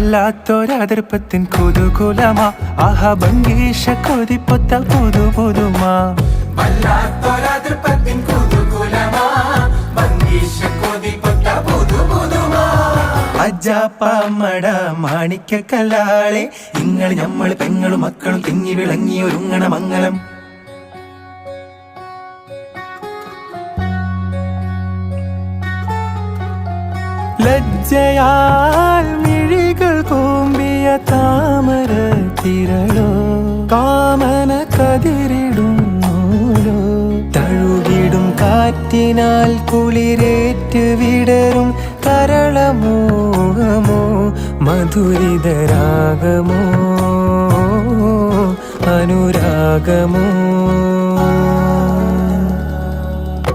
വല്ലാത്തൊരതിർപ്പത്തിൻ കുതുകുലമാ ആഹാ ഭംഗീഷ കൊതിപ്പൊത്ത പുതു പുതുമാ വല്ലാത്തൊരതിർപ്പത്തിൻ കുതുകുലമാ ഭംഗീഷ കൊതിപ്പൊത്ത പുതു പുതുമാ അജാപ്പമ്മട മാണിക്ക കല്ലാളെ നിങ്ങൾ നമ്മൾ പെങ്ങളും മക്കളും തിങ്ങി വിളങ്ങി ഒരുങ്ങണ മംഗളം ലജ്ജയാൽ മിഴികൾ കൂമ്പിയ താമര തിരളോ കാമന കതിരിടുന്നൂലോ തഴുകിടും കാറ്റിനാൽ കുളിരേറ്റ് വിടരും കരളമോഹമോ മധുരിതരാഗമോ അനുരാഗമോ